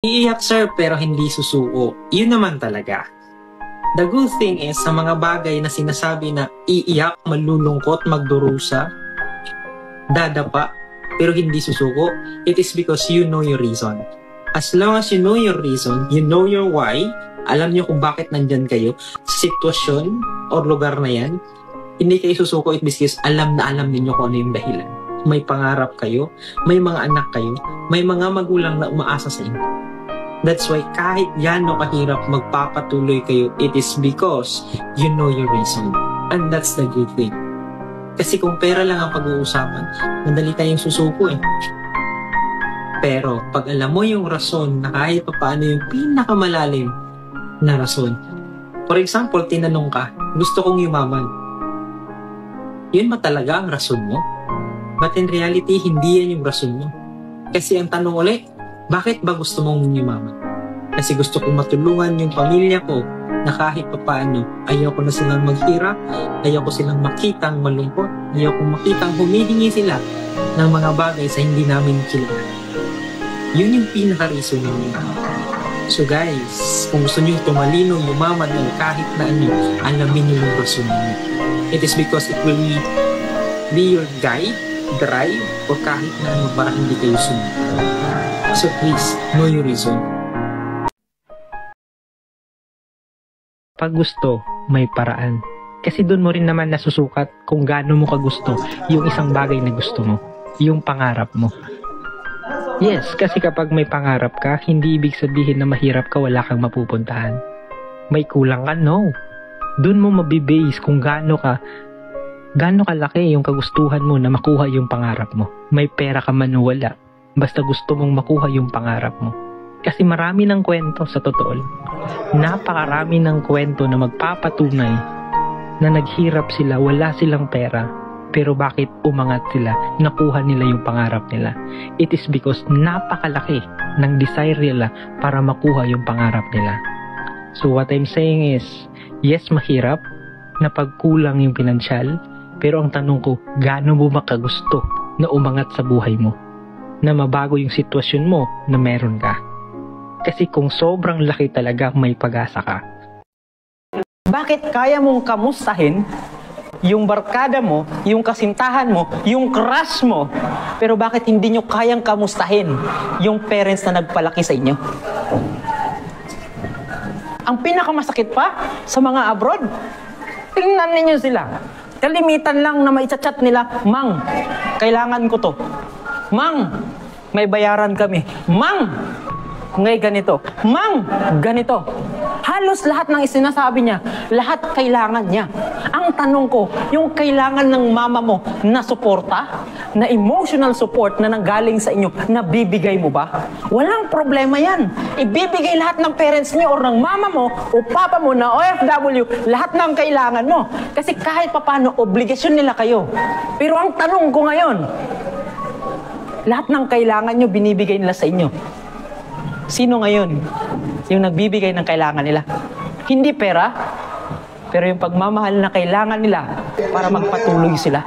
Iiyak sir pero hindi susuko. Yun naman talaga. The good thing is, sa mga bagay na sinasabi na iiyak, malulungkot, magdurusa, dadapa, pero hindi susuko, it is because you know your reason. As long as you know your reason, you know your why, alam nyo kung bakit nandyan kayo, sitwasyon or lugar na yan, hindi kayo susuko, it is because alam na alam ninyo kung ano yung dahilan. May pangarap kayo, may mga anak kayo, may mga magulang na umaasa sa inyo. That's why kahit gaano kahirap magpapatuloy kayo, it is because you know your reason. And that's the good thing. Kasi kung pera lang ang pag-uusapan, madali tayong susuko eh. Pero pag alam mo yung rason na kahit pa paano yung pinakamalalim na rason. For example, tinanong ka, gusto kong yumaman. Yun ba talaga ang rason mo? But in reality, hindi yan yung rason mo. Kasi ang tanong ulit, bakit ba gusto mong yumaman? Kasi gusto kong matulungan yung pamilya ko na kahit papaano, ayaw ko na silang maghirap, ayaw ko silang makitang malungkot, ayaw ko makitang humihingi sila ng mga bagay sa hindi namin kilala. Yun yung pinaka-reason namin. So guys, kung gusto nyo tumalino, yumaman, o kahit na ano, alamin nyo yung rason nyo. It is because it will be your guide, drive, o kahit na ano para hindi kayo sumunod. So please, know your reason. Pag gusto, may paraan. Kasi doon mo rin naman nasusukat kung gaano mo kagusto yung isang bagay na gusto mo. Yung pangarap mo. Yes, kasi kapag may pangarap ka, hindi ibig sabihin na mahirap ka, wala kang mapupuntahan. May kulang ka, no. Doon mo mabibase kung gaano kalaki yung kagustuhan mo na makuha yung pangarap mo. May pera ka man o wala. Basta gusto mong makuha yung pangarap mo. Kasi marami ng kwento sa totoo. Napakarami ng kwento na magpapatunay na naghirap sila, wala silang pera. Pero bakit umangat sila, nakuha nila yung pangarap nila? It is because napakalaki ng desire nila para makuha yung pangarap nila. So what I'm saying is, yes, mahirap na pagkulang yung pinansyal, pero ang tanong ko, gaano mo makagusto na umangat sa buhay mo? Na mabago yung sitwasyon mo na meron ka. Kasi kung sobrang laki talaga, may pag-asa ka. Bakit kaya mong kamustahin yung barkada mo, yung kasintahan mo, yung crush mo, pero bakit hindi nyo kayang kamustahin yung parents na nagpalaki sa inyo? Ang pinakamasakit pa sa mga abroad, tingnan ninyo sila. Kalimitan lang na maichat nila, Mang, kailangan ko to. Mang, may bayaran kami. Mang, ngay ganito. Mang, ganito. Halos lahat ng isinasabi niya, lahat kailangan niya. Ang tanong ko, yung kailangan ng mama mo na suporta, na emotional support na nanggaling sa inyo, nabibigay mo ba? Walang problema yan. Ibibigay lahat ng parents niyo or ng mama mo o papa mo na OFW, lahat ng kailangan mo. Kasi kahit papano, obligasyon nila kayo. Pero ang tanong ko ngayon, lahat ng kailangan nyo, binibigay nila sa inyo. Sino ngayon yung nagbibigay ng kailangan nila? Hindi pera, pero yung pagmamahal na kailangan nila para magpatuloy sila.